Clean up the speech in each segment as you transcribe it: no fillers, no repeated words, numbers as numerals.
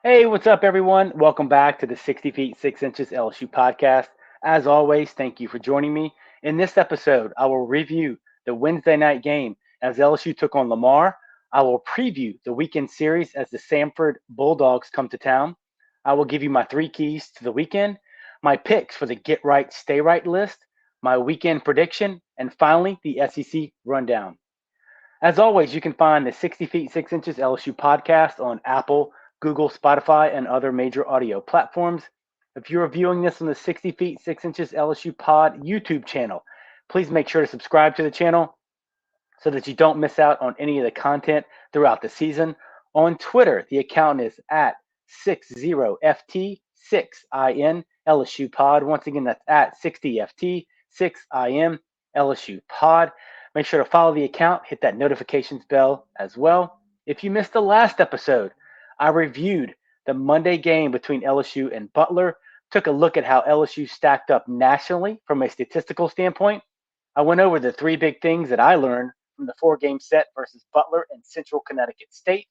Hey, what's up, everyone? Welcome back to the 60 Feet 6 Inches LSU podcast. As always, thank you for joining me. In this episode, I will review the Wednesday night game as LSU took on Lamar. I will preview the weekend series as the Samford Bulldogs come to town. I will give you my three keys to the weekend, my picks for the Get Right, Stay Right list, my weekend prediction, and finally, the SEC rundown. As always, you can find the 60 Feet 6 Inches LSU podcast on Apple, Google, Spotify, and other major audio platforms. If you're viewing this on the 60 Feet 6 Inches LSU Pod YouTube channel, please make sure to subscribe to the channel so that you don't miss out on any of the content throughout the season. On Twitter, the account is at 60FT6IN LSU Pod. Once again, that's at 60FT6IN LSU Pod. Make sure to follow the account, hit that notifications bell as well. If you missed the last episode, I reviewed the Monday game between LSU and Butler, took a look at how LSU stacked up nationally from a statistical standpoint. I went over the three big things that I learned from the four-game set versus Butler and Central Connecticut State.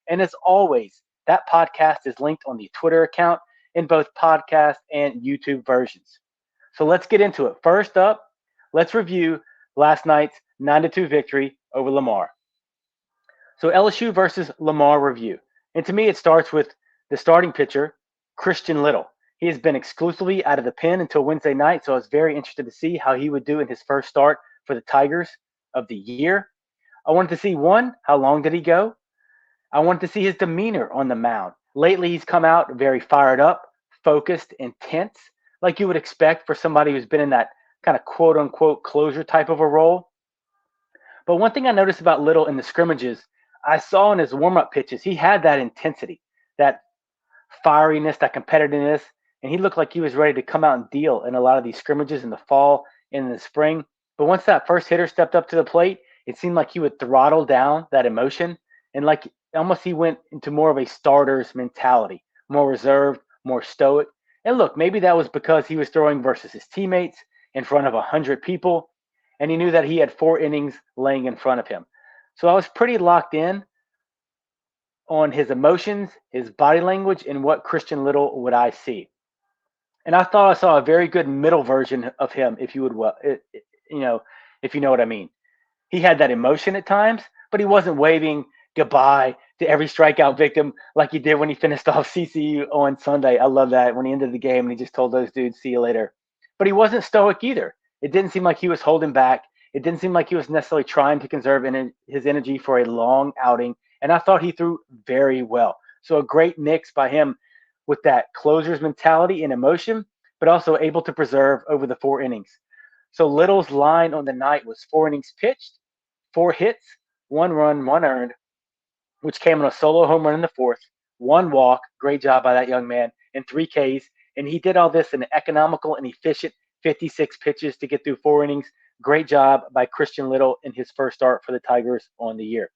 And as always, that podcast is linked on the Twitter account in both podcast and YouTube versions. So let's get into it. First up, let's review last night's 9-2 victory over Lamar. So LSU versus Lamar review. And to me, it starts with the starting pitcher, Christian Little. He has been exclusively out of the pen until Wednesday night, so I was very interested to see how he would do in his first start for the Tigers of the year. I wanted to see one, how long did he go? I wanted to see his demeanor on the mound. Lately, he's come out very fired up, focused, intense, like you would expect for somebody who's been in that kind of quote unquote closure type of a role. But one thing I noticed about Little in the scrimmages, I saw in his warm up pitches, he had that intensity, that fieriness, that competitiveness, and he looked like he was ready to come out and deal in a lot of these scrimmages in the fall and in the spring. But once that first hitter stepped up to the plate, it seemed like he would throttle down that emotion and like almost he went into more of a starter's mentality, more reserved, more stoic. And look, maybe that was because he was throwing versus his teammates in front of 100 people, and he knew that he had 4 innings laying in front of him. So I was pretty locked in on his emotions, his body language, and what Christian Little would I see. And I thought I saw a very good middle version of him, if you would, you know, if you know what I mean. He had that emotion at times, but he wasn't waving goodbye to every strikeout victim like he did when he finished off CCU on Sunday. I love that when he ended the game and he just told those dudes, "See you later." But he wasn't stoic either. It didn't seem like he was holding back. It didn't seem like he was necessarily trying to conserve his energy for a long outing. And I thought he threw very well. So a great mix by him with that closer's mentality and emotion, but also able to preserve over the 4 innings. So Little's line on the night was 4 innings pitched, 4 hits, 1 run, 1 earned, which came on a solo home run in the fourth, 1 walk, great job by that young man, and 3 Ks. And he did all this in an economical and efficient 56 pitches to get through 4 innings. Great job by Christian Little in his first start for the Tigers on the year.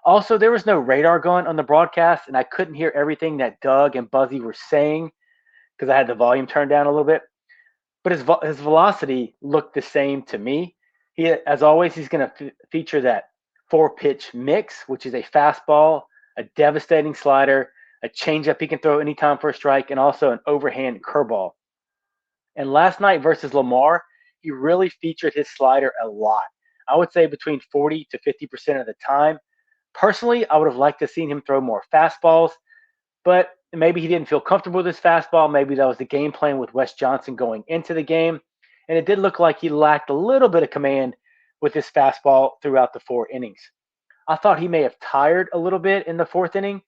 Also, there was no radar gun on the broadcast, and I couldn't hear everything that Doug and Buzzy were saying because I had the volume turned down a little bit. But his velocity looked the same to me. As always, he's going to feature that 4 pitch mix, which is a fastball, a devastating slider, a changeup he can throw anytime for a strike, and also an overhand curveball. And last night versus Lamar, he really featured his slider a lot. I would say between 40 to 50% of the time. Personally, I would have liked to have seen him throw more fastballs, but maybe he didn't feel comfortable with his fastball. Maybe that was the game plan with Wes Johnson going into the game. And it did look like he lacked a little bit of command with his fastball throughout the 4 innings. I thought he may have tired a little bit in the fourth inning.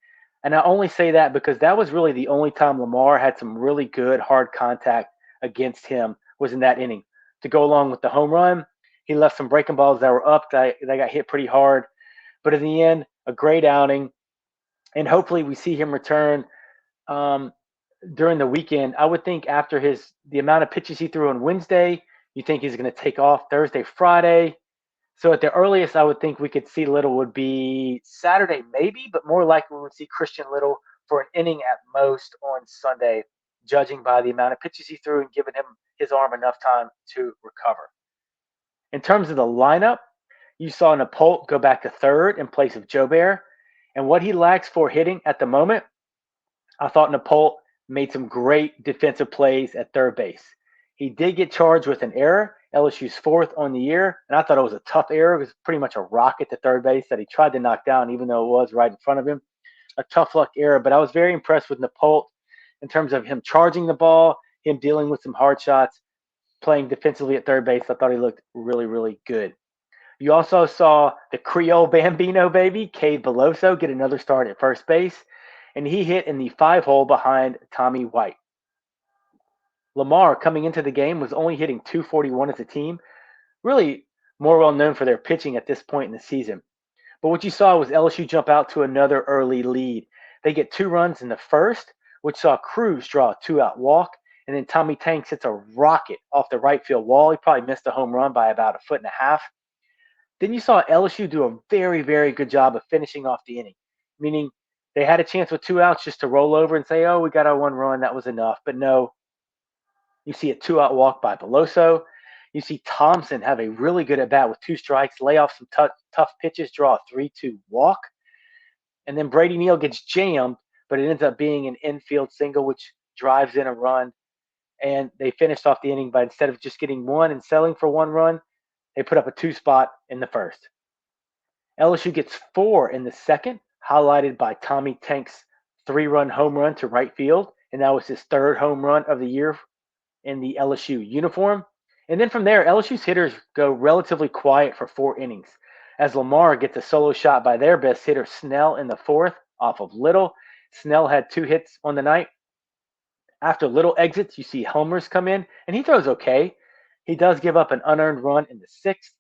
And I only say that because that was really the only time Lamar had some really good hard contact against him was in that inning. To go along with the home run, he left some breaking balls that were up that got hit pretty hard. But in the end, a great outing. And hopefully we see him return um, during the weekend. I would think after the amount of pitches he threw on Wednesday, you think he's going to take off Thursday, Friday. So at the earliest, I would think we could see Little would be Saturday, maybe, but more likely we would see Christian Little for an inning at most on Sunday, judging by the amount of pitches he threw and giving him his arm enough time to recover. In terms of the lineup, you saw Napolt go back to third in place of Joe Bear. And what he lacks for hitting at the moment, I thought Napolt made some great defensive plays at third base. He did get charged with an error, LSU's fourth on the year, and I thought it was a tough error. It was pretty much a rocket to third base that he tried to knock down, even though it was right in front of him. A tough luck error, but I was very impressed with Napolt in terms of him charging the ball, him dealing with some hard shots, playing defensively at third base. I thought he looked really, really good. You also saw the Creole Bambino baby, Cade Beloso, get another start at first base, and he hit in the 5-hole behind Tommy White. Lamar, coming into the game, was only hitting 241 as a team, really more well known for their pitching at this point in the season. But what you saw was LSU jump out to another early lead. They get 2 runs in the first, which saw Cruz draw a 2-out walk, and then Tommy Tanks hits a rocket off the right field wall. He probably missed a home run by about 1.5 feet. Then you saw LSU do a very, very good job of finishing off the inning, meaning they had a chance with 2 outs just to roll over and say, oh, we got our 1 run, that was enough. But no, you see a 2-out walk by Beloso. You see Thompson have a really good at-bat with 2 strikes, lay off some tough pitches, draw a 3-2 walk. And then Brady Neal gets jammed, but it ends up being an infield single, which drives in a run. And they finished off the inning by, instead of just getting 1 and selling for 1 run, they put up a 2 spot in the first. LSU gets 4 in the second, highlighted by Tommy Tank's 3-run home run to right field. And that was his 3rd home run of the year in the LSU uniform. And then from there, LSU's hitters go relatively quiet for 4 innings, as Lamar gets a solo shot by their best hitter, Snell, in the 4th off of Little. Snell had 2 hits on the night. After Little exits, you see Helmers come in, and he throws okay. He does give up an unearned run in the 6th.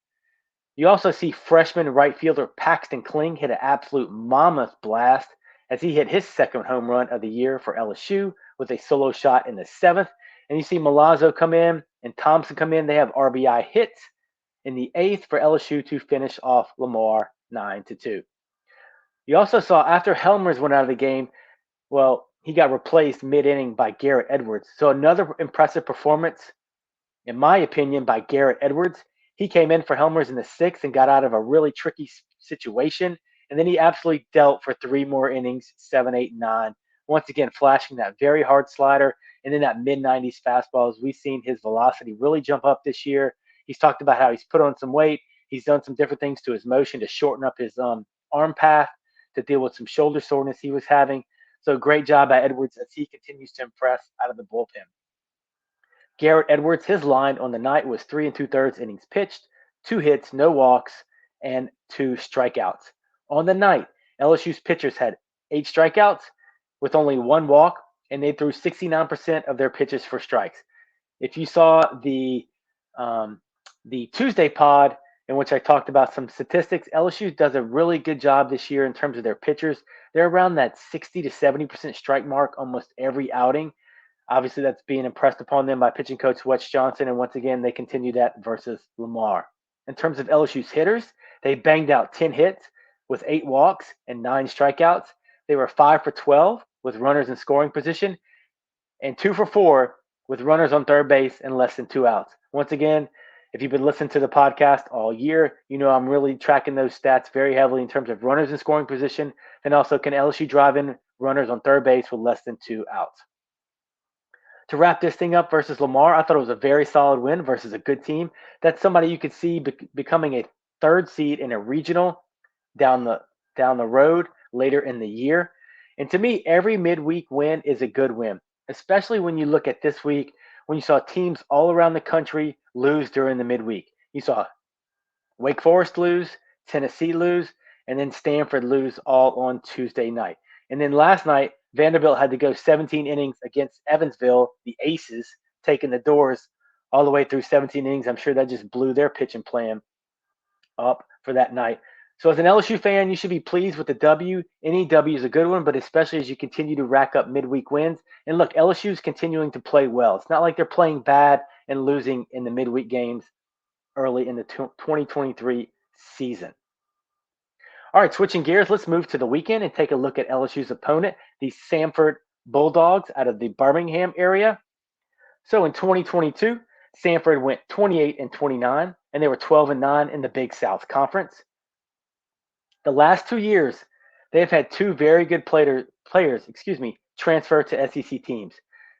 You also see freshman right fielder Paxton Kling hit an absolute mammoth blast as he hit his 2nd home run of the year for LSU with a solo shot in the 7th. And you see Milazzo come in and Thompson come in. They have RBI hits in the 8th for LSU to finish off Lamar 9-2. You also saw after Helmers went out of the game, well, he got replaced mid-inning by Garrett Edwards. So another impressive performance, in my opinion, by Garrett Edwards. He came in for Helmers in the 6th and got out of a really tricky situation. And then he absolutely dealt for 3 more innings, 7, 8, 9. Once again, flashing that very hard slider and then that mid-90s fastball. As we've seen his velocity really jump up this year. He's talked about how he's put on some weight. He's done some different things to his motion to shorten up his arm path to deal with some shoulder soreness he was having. So great job by Edwards as he continues to impress out of the bullpen. Garrett Edwards, his line on the night was 3 2/3 innings pitched, 2 hits, no walks, and 2 strikeouts. On the night, LSU's pitchers had 8 strikeouts with only 1 walk, and they threw 69% of their pitches for strikes. If you saw the Tuesday pod in which I talked about some statistics, LSU does a really good job this year in terms of their pitchers. They're around that 60 to 70% strike mark almost every outing. Obviously, that's being impressed upon them by pitching coach Wes Johnson, and once again, they continue that versus Lamar. In terms of LSU's hitters, they banged out 10 hits with 8 walks and 9 strikeouts. They were 5 for 12 with runners in scoring position and 2 for 4 with runners on third base and less than 2 outs. Once again, if you've been listening to the podcast all year, you know I'm really tracking those stats very heavily in terms of runners in scoring position, and also can LSU drive in runners on third base with less than 2 outs. To wrap this thing up versus Lamar, I thought it was a very solid win versus a good team. That's somebody you could see becoming a 3rd seed in a regional down the road later in the year. And to me, every midweek win is a good win, especially when you look at this week when you saw teams all around the country lose during the midweek. You saw Wake Forest lose, Tennessee lose, and then Stanford lose all on Tuesday night. And then last night, Vanderbilt had to go 17 innings against Evansville, the Aces, taking the doors all the way through 17 innings. I'm sure that just blew their pitching plan up for that night. So as an LSU fan, you should be pleased with the W. Any W is a good one, but especially as you continue to rack up midweek wins. And look, LSU is continuing to play well. It's not like they're playing bad and losing in the midweek games early in the 2023 season. All right, switching gears, let's move to the weekend and take a look at LSU's opponent, the Samford Bulldogs out of the Birmingham area. So in 2022, Samford went 28-29, and they were 12-9 in the Big South Conference. The last 2 years, they've had 2 very good players, transfer to SEC teams.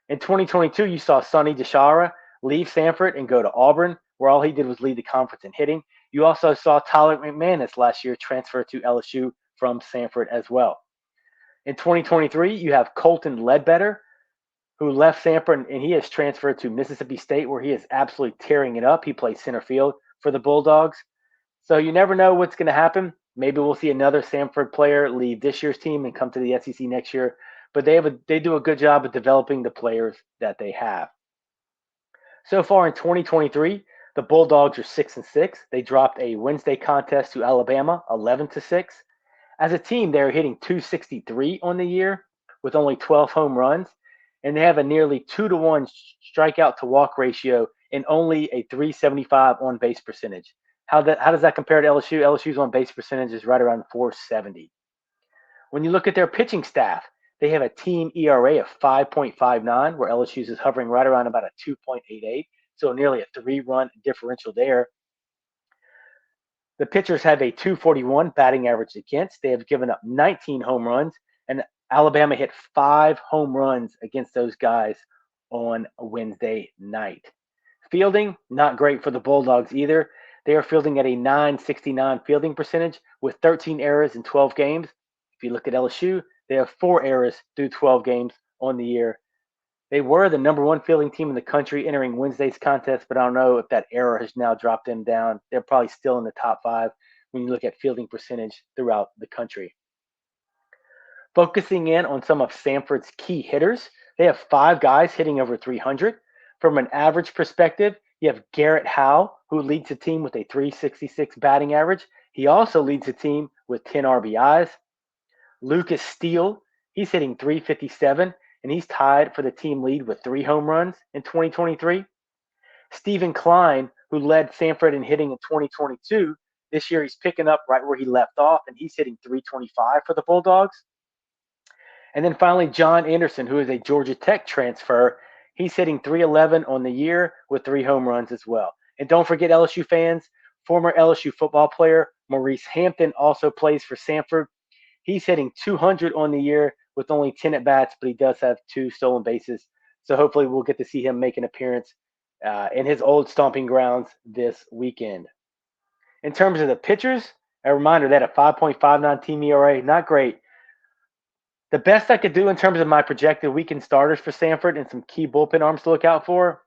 In 2022, you saw Sonny DeShara leave Samford and go to Auburn, where all he did was lead the conference in hitting. You also saw Tyler McManus last year transfer to LSU from Samford as well. In 2023, you have Colton Ledbetter, who left Samford, and he has transferred to Mississippi State, where he is absolutely tearing it up. He plays center field for the Bulldogs. So you never know what's going to happen. Maybe we'll see another Samford player leave this year's team and come to the SEC next year. But they do a good job of developing the players that they have. So far in 2023, the Bulldogs are 6-6. They dropped a Wednesday contest to Alabama, 11-6. As a team, they're hitting 263 on the year with only 12 home runs, and they have a nearly 2-to-1 strikeout to walk ratio and only a 375 on base percentage. How does that compare to LSU? LSU's on base percentage is right around 470. When you look at their pitching staff, they have a team ERA of 5.59, where LSU's is hovering right around about a 2.88, so nearly a 3-run differential there. The pitchers have a 241 batting average against. They have given up 19 home runs, and Alabama hit 5 home runs against those guys on Wednesday night. Fielding, not great for the Bulldogs either. They are fielding at a 969 fielding percentage with 13 errors in 12 games. If you look at LSU, they have 4 errors through 12 games on the year. They were the number 1 fielding team in the country entering Wednesday's contest, but I don't know if that error has now dropped them down. They're probably still in the top 5 when you look at fielding percentage throughout the country. Focusing in on some of Samford's key hitters, they have 5 guys hitting over 300. From an average perspective, you have Garrett Howe, who leads the team with a 366 batting average. He also leads the team with 10 RBIs. Lucas Steele, he's hitting 357, and he's tied for the team lead with 3 home runs in 2023. Stephen Klein, who led Samford in hitting in 2022, this year he's picking up right where he left off, and he's hitting 325 for the Bulldogs. And then finally, John Anderson, who is a Georgia Tech transfer. He's hitting 311 on the year with 3 home runs as well. And don't forget, LSU fans, former LSU football player Maurice Hampton also plays for Samford. He's hitting 200 on the year with only 10 at-bats, but he does have 2 stolen bases. So hopefully we'll get to see him make an appearance in his old stomping grounds this weekend. In terms of the pitchers, a reminder that a 5.59 team ERA, not great. The best I could do in terms of my projected weekend starters for Samford and some key bullpen arms to look out for,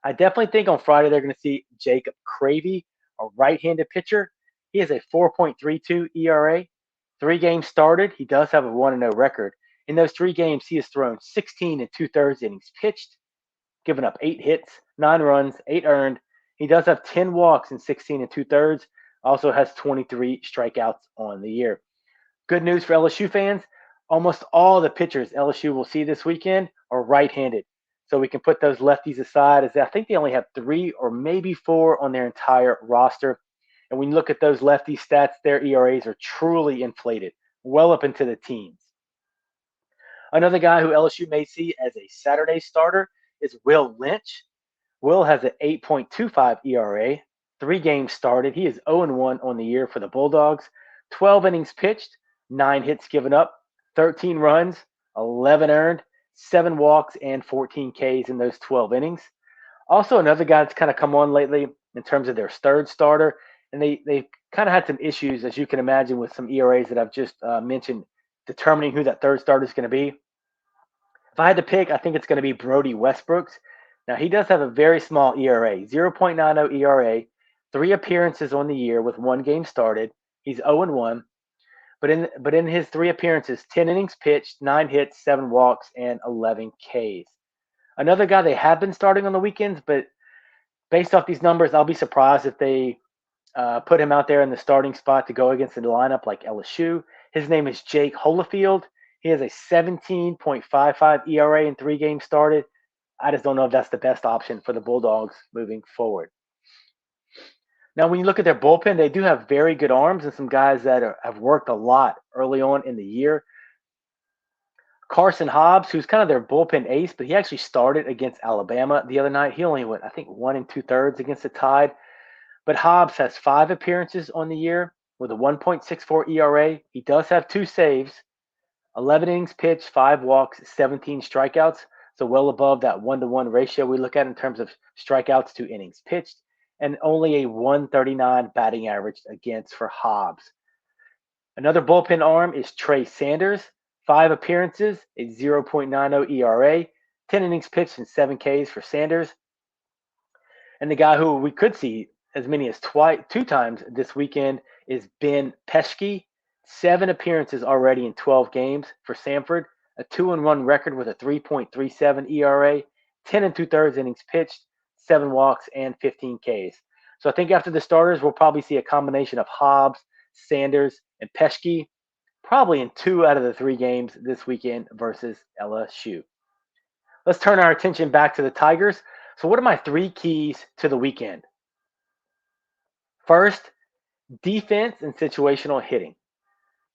I definitely think on Friday they're going to see Jacob Cravey, a right-handed pitcher. He has a 4.32 ERA. 3 games started. He does have a 1-0 record. In those 3 games, he has thrown 16 2/3 innings pitched, given up 8 hits, 9 runs, 8 earned. He does have 10 walks in 16 2/3. Also has 23 strikeouts on the year. Good news for LSU fans. Almost all the pitchers LSU will see this weekend are right-handed. So we can put those lefties aside, as I think they only have 3 or maybe 4 on their entire roster. And when you look at those lefty stats, their ERAs are truly inflated, well up into the teens. Another guy who LSU may see as a Saturday starter is Will Lynch. Will has an 8.25 ERA, 3 games started. He is 0-1 on the year for the Bulldogs, 12 innings pitched, 9 hits given up, 13 runs, 11 earned, 7 walks, and 14 Ks in those 12 innings. Also, another guy that's kind of come on lately in terms of their third starter, and they kind of had some issues, as you can imagine, with some ERAs that I've just mentioned, determining who that third starter is going to be. If I had to pick, I think it's going to be Brody Westbrooks. Now, he does have a very small ERA, 0.90 ERA, 3 appearances on the year with 1 game started. He's 0-1. But in his 3 appearances, 10 innings pitched, 9 hits, 7 walks, and 11 Ks. Another guy they have been starting on the weekends, but based off these numbers, I'll be surprised if they put him out there in the starting spot to go against the lineup like LSU. His name is Jake Holofield. He has a 17.55 ERA in 3 games started. I just don't know if that's the best option for the Bulldogs moving forward. Now, when you look at their bullpen, they do have very good arms and some guys that have worked a lot early on in the year. Carson Hobbs, who's kind of their bullpen ace, but he actually started against Alabama the other night. He only went, I think, 1 2/3 against the Tide. But Hobbs has 5 appearances on the year with a 1.64 ERA. He does have 2 saves. 11 innings pitched, 5 walks, 17 strikeouts. So well above that 1-to-1 ratio we look at in terms of strikeouts to innings pitched, and only a 139 batting average against for Hobbs. Another bullpen arm is Trey Sanders. 5 appearances, a 0.90 ERA, 10 innings pitched, and 7 Ks for Sanders. And the guy who we could see as many as 2 times this weekend is Ben Peshke. 7 appearances already in 12 games for Samford, a 2-1 record with a 3.37 ERA, 10 and 2/3 innings pitched, 7 walks, and 15 Ks. So I think after the starters, we'll probably see a combination of Hobbs, Sanders, and Peshke, probably in 2 out of the 3 games this weekend versus LSU. Let's turn our attention back to the Tigers. So what are my 3 keys to the weekend? First, defense and situational hitting.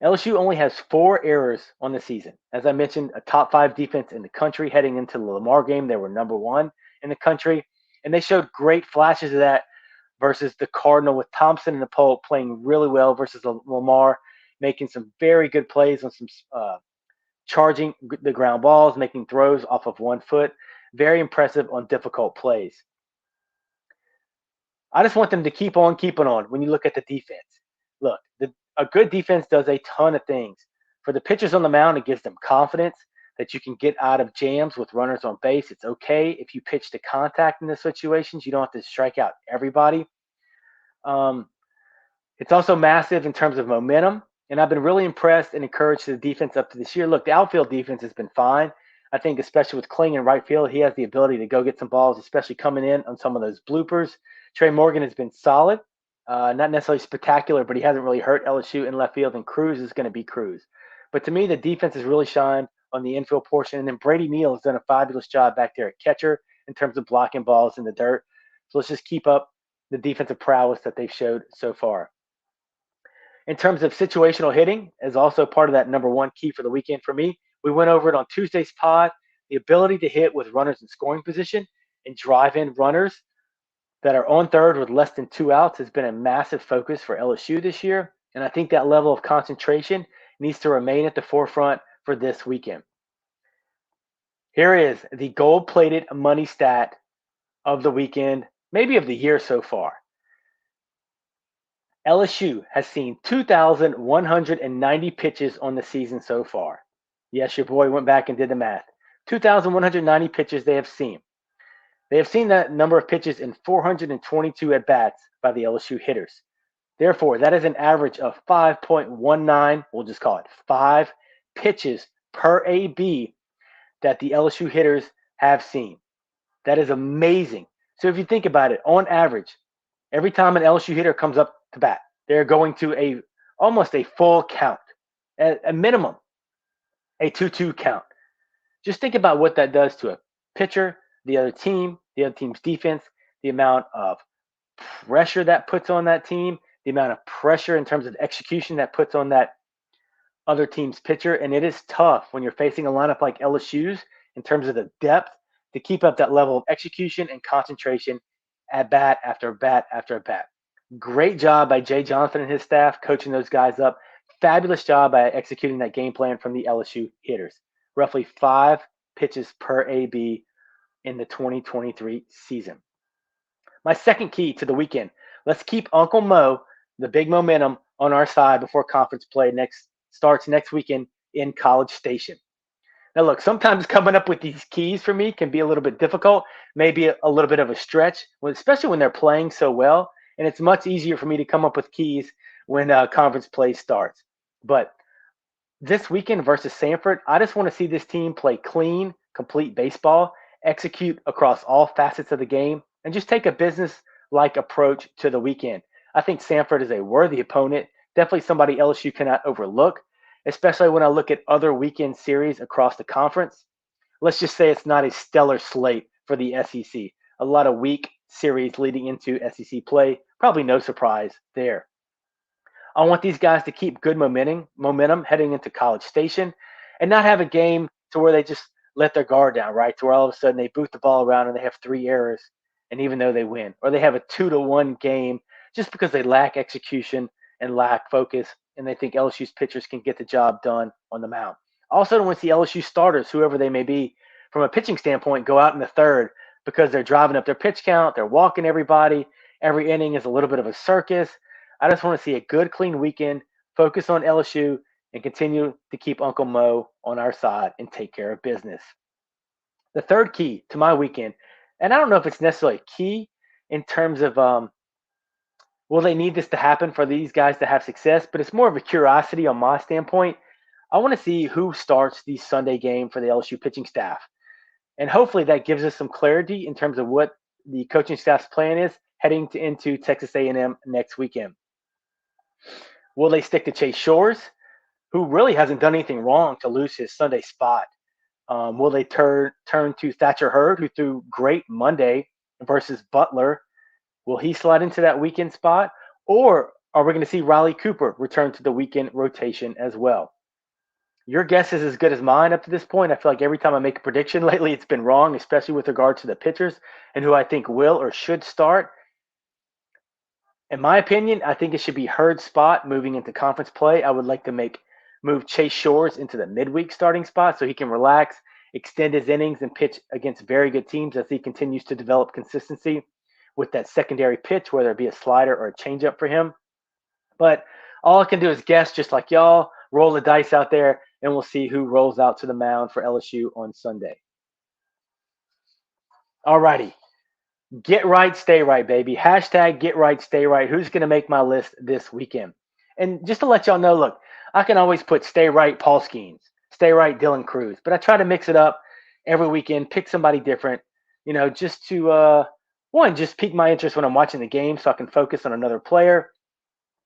LSU only has 4 errors on the season. As I mentioned, a top 5 defense in the country heading into the Lamar game. They were number 1 in the country, and they showed great flashes of that versus the Cardinal with Thompson and the Pope playing really well versus Lamar, making some very good plays on some charging the ground balls, making throws off of 1 foot. Very impressive on difficult plays. I just want them to keep on keeping on when you look at the defense. Look, a good defense does a ton of things. For the pitchers on the mound, it gives them confidence that you can get out of jams with runners on base. It's okay if you pitch to contact in the situations. You don't have to strike out everybody. It's also massive in terms of momentum. And I've been really impressed and encouraged the defense up to this year. Look, the outfield defense has been fine. I think especially with Kling in right field, he has the ability to go get some balls, especially coming in on some of those bloopers. Trey Morgan has been solid, not necessarily spectacular, but he hasn't really hurt LSU in left field, and Cruz is going to be Cruz. But to me, the defense has really shined on the infield portion, and then Brady Neal has done a fabulous job back there at catcher in terms of blocking balls in the dirt. So let's just keep up the defensive prowess that they've showed so far. In terms of situational hitting, is also part of that number 1 key for the weekend for me. We went over it on Tuesday's pod. The ability to hit with runners in scoring position and drive in runners that are on third with less than 2 outs has been a massive focus for LSU this year. And I think that level of concentration needs to remain at the forefront for this weekend. Here is the gold-plated money stat of the weekend, maybe of the year so far. LSU has seen 2,190 pitches on the season so far. Yes, your boy went back and did the math. 2,190 pitches they have seen. They have seen that number of pitches in 422 at-bats by the LSU hitters. Therefore, that is an average of 5.19, we'll just call it 5 pitches per AB that the LSU hitters have seen. That is amazing. So if you think about it, on average, every time an LSU hitter comes up to bat, they're going to almost a full count, at a minimum, a 2-2 count. Just think about what that does to a pitcher, the other team's defense, the amount of pressure that puts on that team, the amount of pressure in terms of execution that puts on that other team's pitcher. And it is tough when you're facing a lineup like LSU's in terms of the depth to keep up that level of execution and concentration at bat after bat after bat. Great job by Jay Johnson and his staff coaching those guys up. Fabulous job by executing that game plan from the LSU hitters. Roughly 5 pitches per AB in the 2023 season. My second key to the weekend, let's keep Uncle Mo, the big momentum, on our side before conference play starts next weekend in College Station. Now, look, sometimes coming up with these keys for me can be a little bit difficult, maybe a little bit of a stretch, especially when they're playing so well. And it's much easier for me to come up with keys when conference play starts. But this weekend versus Samford, I just want to see this team play clean, complete baseball, execute across all facets of the game, and just take a business-like approach to the weekend. I think Samford is a worthy opponent, definitely somebody LSU cannot overlook, especially when I look at other weekend series across the conference. Let's just say it's not a stellar slate for the SEC. A lot of weak series leading into SEC play. Probably no surprise there. I want these guys to keep good momentum heading into College Station and not have a game to where they just let their guard down, right? To where all of a sudden they boot the ball around and they have 3 errors, and even though they win, or they have a 2-1 game just because they lack execution and lack focus, and they think LSU's pitchers can get the job done on the mound. Also, don't want to see LSU starters, whoever they may be, from a pitching standpoint, go out in the third because they're driving up their pitch count, they're walking everybody. Every inning is a little bit of a circus. I just want to see a good, clean weekend, focus on LSU, and continue to keep Uncle Mo on our side and take care of business. The third key to my weekend, and I don't know if it's necessarily key in terms of will they need this to happen for these guys to have success, but it's more of a curiosity on my standpoint. I want to see who starts the Sunday game for the LSU pitching staff. And hopefully that gives us some clarity in terms of what the coaching staff's plan is heading into Texas A&M next weekend. Will they stick to Chase Shores, who really hasn't done anything wrong to lose his Sunday spot? Will they turn to Thatcher Hurd, who threw great Monday versus Butler? Will he slide into that weekend spot? Or are we going to see Riley Cooper return to the weekend rotation as well? Your guess is as good as mine up to this point. I feel like every time I make a prediction lately, it's been wrong, especially with regard to the pitchers and who I think will or should start. In my opinion, I think it should be Hurd's spot moving into conference play. I would like to move Chase Shores into the midweek starting spot so he can relax, extend his innings, and pitch against very good teams as he continues to develop consistency with that secondary pitch, whether it be a slider or a changeup for him. But all I can do is guess, just like y'all. Roll the dice out there, and we'll see who rolls out to the mound for LSU on Sunday. All righty. Get right, stay right, baby. Hashtag get right, stay right. Who's going to make my list this weekend? And just to let y'all know, look, I can always put stay right Paul Skeens, stay right Dylan Cruz, but I try to mix it up every weekend, pick somebody different, just to, one, just pique my interest when I'm watching the game so I can focus on another player.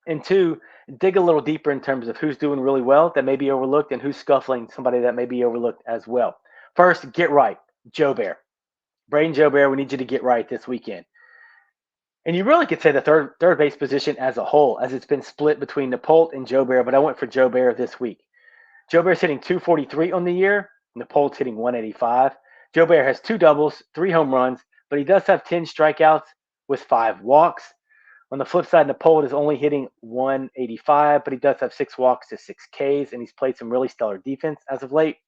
And two, dig a little deeper in terms of who's doing really well that may be overlooked and who's scuffling, somebody that may be overlooked as well. First, get right, Joe Bear. Braden Joe Bear, we need you to get right this weekend. And you really could say the third base position as a whole, as it's been split between Napolt and Joe Bear, but I went for Joe Bear this week. Joe Bear's hitting 243 on the year. Napolt's hitting 185. Joe Bear has 2 doubles, 3 home runs, but he does have 10 strikeouts with 5 walks. On the flip side, Napolt is only hitting 185, but he does have 6 walks to 6 Ks, and he's played some really stellar defense as of late.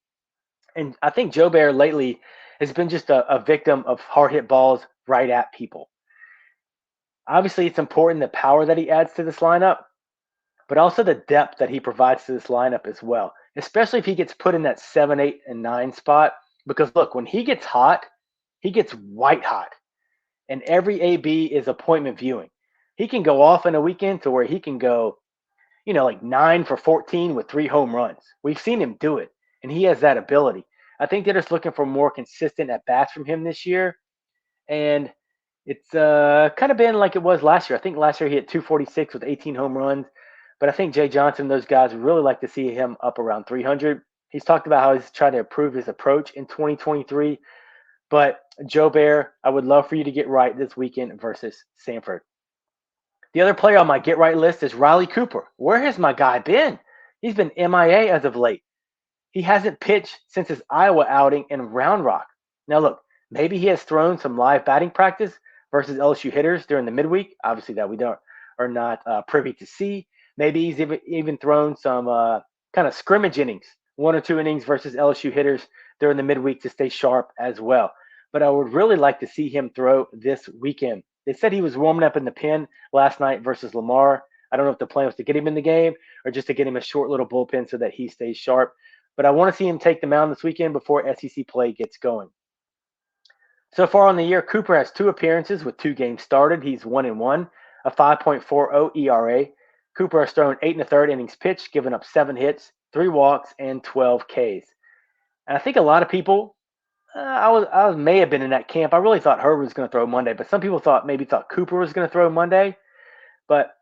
And I think Joe Bear lately has been just a victim of hard hit balls right at people. Obviously, it's important the power that he adds to this lineup, but also the depth that he provides to this lineup as well, especially if he gets put in that 7, 8, and 9 spot. Because look, when he gets hot, he gets white hot, and every AB is appointment viewing. He can go off in a weekend to where he can go, like 9 for 14 with 3 home runs. We've seen him do it, and he has that ability. I think they're just looking for more consistent at-bats from him this year, and it's kind of been like it was last year. I think last year he hit 246 with 18 home runs, but I think Jay Johnson, those guys would really like to see him up around 300. He's talked about how he's trying to improve his approach in 2023, but Joe Bear, I would love for you to get right this weekend versus Samford. The other player on my get right list is Riley Cooper. Where has my guy been? He's been MIA as of late. He hasn't pitched since his Iowa outing in Round Rock. Now, look, maybe he has thrown some live batting practice versus LSU hitters during the midweek. Obviously, that we are not privy to see. Maybe he's even thrown some kind of scrimmage innings, 1 or 2 innings versus LSU hitters during the midweek to stay sharp as well. But I would really like to see him throw this weekend. They said he was warming up in the pen last night versus Lamar. I don't know if the plan was to get him in the game or just to get him a short little bullpen so that he stays sharp. But I want to see him take the mound this weekend before SEC play gets going. So far on the year, Cooper has 2 appearances with 2 games started. He's 1-1, a 5.40 ERA. Cooper has thrown 8 1/3 innings pitched, giving up 7 hits, 3 walks, and 12 Ks. And I think a lot of people, I may have been in that camp. I really thought Herbert was going to throw Monday, but some people maybe thought Cooper was going to throw Monday. But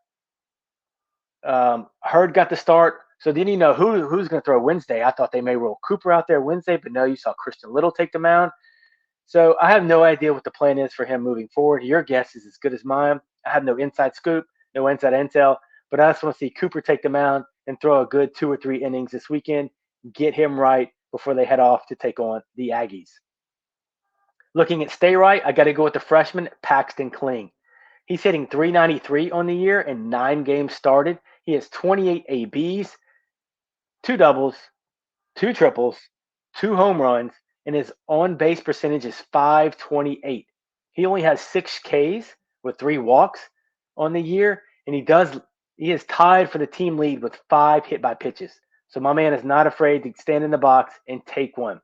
Hurd got the start. So then you know who's going to throw Wednesday. I thought they may roll Cooper out there Wednesday, but no, you saw Christian Little take the mound. So I have no idea what the plan is for him moving forward. Your guess is as good as mine. I have no inside scoop, no inside intel, but I just want to see Cooper take the mound and throw a good 2 or 3 innings this weekend, get him right before they head off to take on the Aggies. Looking at stay right, I got to go with the freshman, Paxton Kling. He's hitting 393 on the year and 9 games started. He has 28 ABs, 2 doubles, 2 triples, 2 home runs, and his on base percentage is 528. He only has 6 Ks with 3 walks on the year, and he is tied for the team lead with 5 hit by pitches. So my man is not afraid to stand in the box and take one.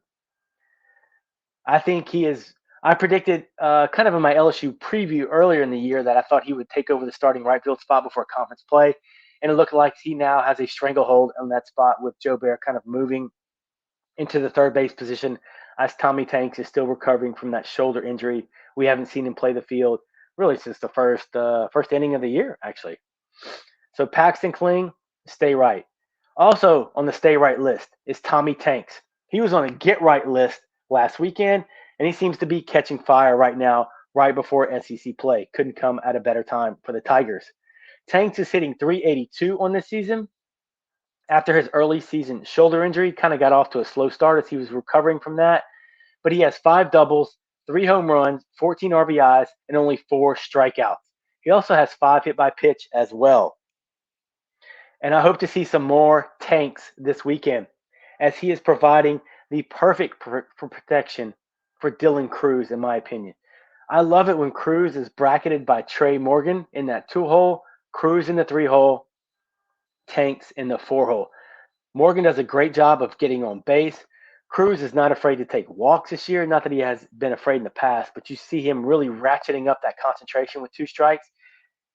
I think he is. I predicted kind of in my LSU preview earlier in the year that I thought he would take over the starting right field spot before conference play, and it looked like he now has a stranglehold on that spot with Joe Bear kind of moving into the third base position as Tommy Tanks is still recovering from that shoulder injury. We haven't seen him play the field really since the first inning of the year, actually. So Paxton Kling, stay right. Also on the stay right list is Tommy Tanks. He was on a get right list last weekend, and he seems to be catching fire right now, right before SEC play. Couldn't come at a better time for the Tigers. Tanks is hitting 382 on this season. After his early season shoulder injury, kind of got off to a slow start as he was recovering from that. But he has 5 doubles, 3 home runs, 14 RBIs, and only 4 strikeouts. He also has 5 hit by pitch as well. And I hope to see some more Tanks this weekend as he is providing the perfect protection for Dylan Cruz, in my opinion. I love it when Cruz is bracketed by Trey Morgan in that 2-hole, Cruz in the 3-hole, Tanks in the 4-hole. Morgan does a great job of getting on base. Cruz is not afraid to take walks this year. Not that he has been afraid in the past, but you see him really ratcheting up that concentration with 2 strikes.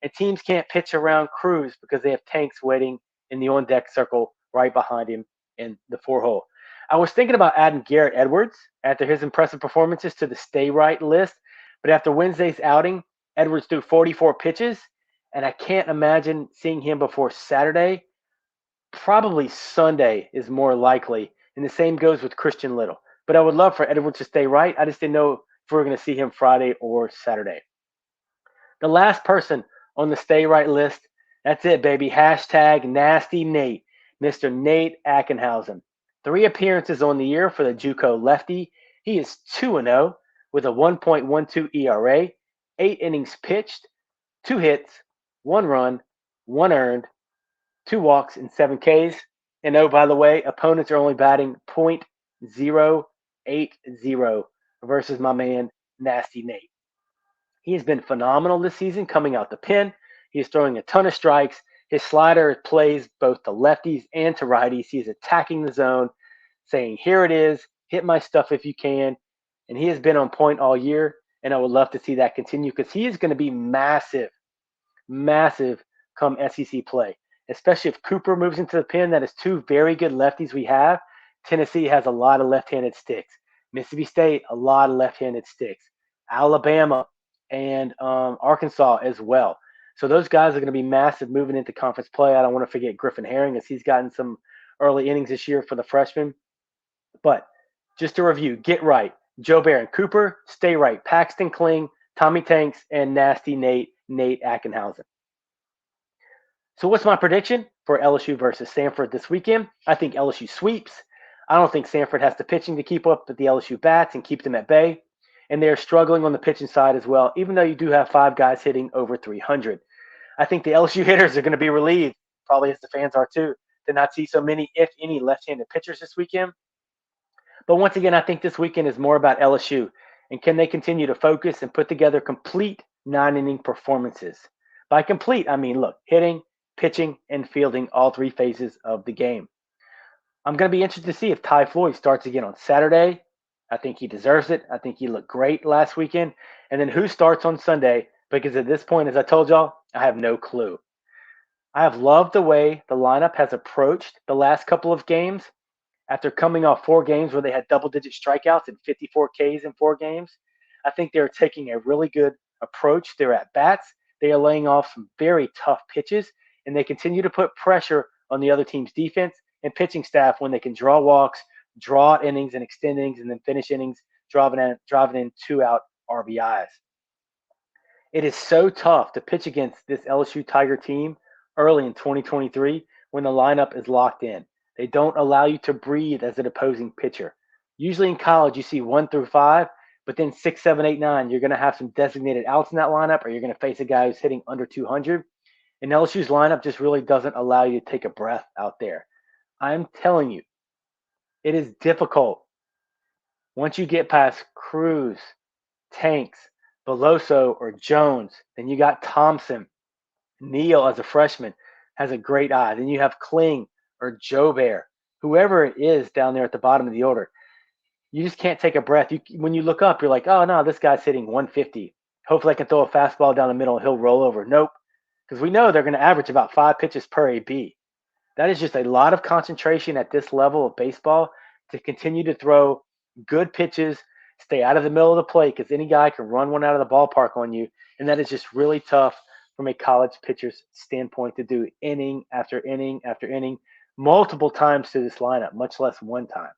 And teams can't pitch around Cruz because they have Tanks waiting in the on-deck circle right behind him in the 4-hole. I was thinking about adding Garrett Edwards after his impressive performances to the stay right list, but after Wednesday's outing, Edwards threw 44 pitches, and I can't imagine seeing him before Saturday. Probably Sunday is more likely, and the same goes with Christian Little. But I would love for Edwards to stay right. I just didn't know if we were going to see him Friday or Saturday. The last person on the stay right list, that's it, baby. Hashtag Nasty Nate, Mr. Nate Ackenhausen. 3 appearances on the year for the JUCO lefty. He is 2-0 with a 1.12 ERA, 8 innings pitched, 2 hits, 1 run, 1 earned, 2 walks, and 7 Ks. And oh, by the way, opponents are only batting .080 versus my man, Nasty Nate. He has been phenomenal this season coming out the pen. He is throwing a ton of strikes. His slider plays both to lefties and to righties. He is attacking the zone, saying, here it is, hit my stuff if you can. And he has been on point all year, and I would love to see that continue because he is going to be massive, massive come SEC play, especially if Cooper moves into the pen. That is 2 very good lefties we have. Tennessee has a lot of left-handed sticks. Mississippi State, a lot of left-handed sticks. Alabama and Arkansas as well. So those guys are going to be massive moving into conference play. I don't want to forget Griffin Herring as he's gotten some early innings this year for the freshmen. But just to review, get right. Joe Barron Cooper, stay right. Paxton Kling, Tommy Tanks, and Nasty Nate Ackenhausen. So what's my prediction for LSU versus Samford this weekend? I think LSU sweeps. I don't think Samford has the pitching to keep up with the LSU bats and keep them at bay. And they're struggling on the pitching side as well, even though you do have 5 guys hitting over 300. I think the LSU hitters are going to be relieved, probably as the fans are too, to not see so many, if any, left-handed pitchers this weekend. But once again, I think this weekend is more about LSU. And can they continue to focus and put together complete 9-inning performances? By complete, I mean, look, hitting, pitching, and fielding all 3 phases of the game. I'm going to be interested to see if Ty Floyd starts again on Saturday. I think he deserves it. I think he looked great last weekend. And then who starts on Sunday? Because at this point, as I told y'all, I have no clue. I have loved the way the lineup has approached the last couple of games after coming off 4 games where they had double-digit strikeouts and 54 Ks in 4 games. I think they're taking a really good approach. They're at bats. They are laying off some very tough pitches, and they continue to put pressure on the other team's defense and pitching staff when they can draw walks, draw out innings and extend innings, and then finish innings driving in 2-out RBIs. It is so tough to pitch against this LSU Tiger team early in 2023 when the lineup is locked in. They don't allow you to breathe as an opposing pitcher. Usually in college, you see 1 through 5, but then 6, 7, 8, 9, you're going to have some designated outs in that lineup, or you're going to face a guy who's hitting under 200. And LSU's lineup just really doesn't allow you to take a breath out there. I'm telling you, It is difficult. Once you get past Cruz, Tanks, Beloso, or Jones, then you got Thompson. Neal, as a freshman, has a great eye. Then you have Kling or Jobert, whoever it is down there at the bottom of the order. You just can't take a breath. When you look up, you're like, oh, no, this guy's hitting 150. Hopefully I can throw a fastball down the middle and he'll roll over. Nope, because we know they're going to average about 5 pitches per AB. That is just a lot of concentration at this level of baseball to continue to throw good pitches, stay out of the middle of the plate because any guy can run one out of the ballpark on you. And that is just really tough from a college pitcher's standpoint to do inning after inning after inning, multiple times to this lineup, much less one time.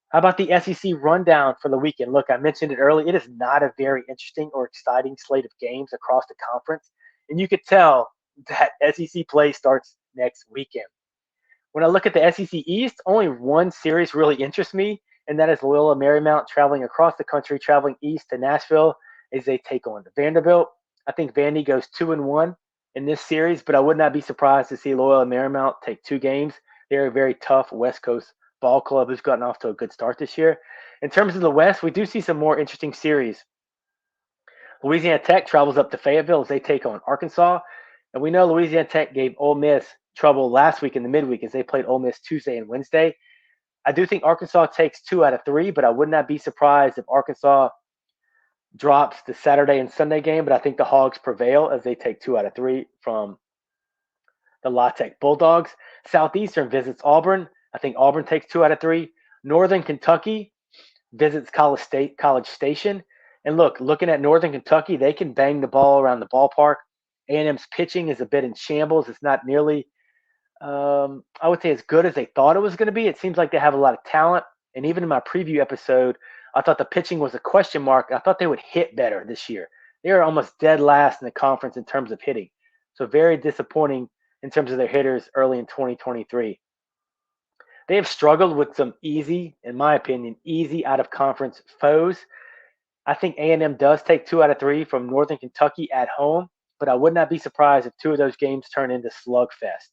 How about the SEC rundown for the weekend? Look, I mentioned it earlier. It is not a very interesting or exciting slate of games across the conference. And you could tell that SEC play starts next weekend. When I look at the SEC East, only one series really interests me, and that is Loyola Marymount traveling across the country, traveling east to Nashville as they take on Vanderbilt. I think Vandy goes 2-1 in this series, but I would not be surprised to see Loyola Marymount take 2 games. They're a very tough West Coast ball club who's gotten off to a good start this year. In terms of the West, we do see some more interesting series. Louisiana Tech travels up to Fayetteville as they take on Arkansas. And we know Louisiana Tech gave Ole Miss trouble last week in the midweek as they played Ole Miss Tuesday and Wednesday. I do think Arkansas takes 2 out of 3, but I would not be surprised if Arkansas drops the Saturday and Sunday game. But I think the Hogs prevail as they take 2 out of 3 from the La Tech Bulldogs. Southeastern visits Auburn. I think Auburn takes 2 out of 3. Northern Kentucky visits College Station. And looking at Northern Kentucky, they can bang the ball around the ballpark. A&M's pitching is a bit in shambles. It's not nearly, I would say, as good as they thought it was going to be. It seems like they have a lot of talent. And even in my preview episode, I thought the pitching was a question mark. I thought they would hit better this year. They are almost dead last in the conference in terms of hitting. So very disappointing in terms of their hitters early in 2023. They have struggled with some easy, in my opinion, easy out-of-conference foes. I think A&M does take 2 out of 3 from Northern Kentucky at home, but I would not be surprised if 2 of those games turn into slugfest.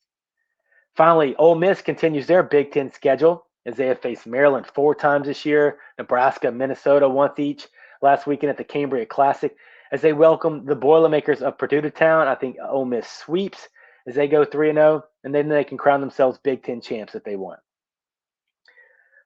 Finally, Ole Miss continues their Big Ten schedule as they have faced Maryland 4 times this year, Nebraska, Minnesota once each last weekend at the Cambria Classic as they welcome the Boilermakers of Purdue to town. I think Ole Miss sweeps as they go 3-0, and then they can crown themselves Big Ten champs if they want.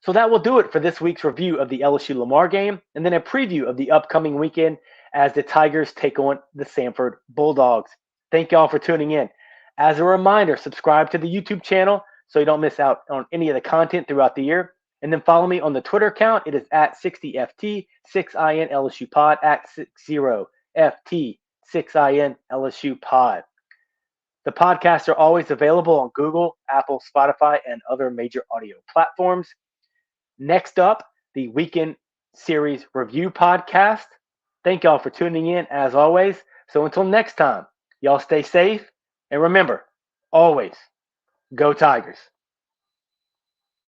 So that will do it for this week's review of the LSU Lamar game, and then a preview of the upcoming weekend as the Tigers take on the Samford Bulldogs. Thank y'all for tuning in. As a reminder, subscribe to the YouTube channel so you don't miss out on any of the content throughout the year. And then follow me on the Twitter account. It is at 60FT, 6IN LSU Pod, at 60FT, 6IN LSU Pod. The podcasts are always available on Google, Apple, Spotify, and other major audio platforms. Next up, the Weekend Series Review Podcast. Thank y'all for tuning in as always. So until next time, y'all stay safe. And remember, always, go Tigers.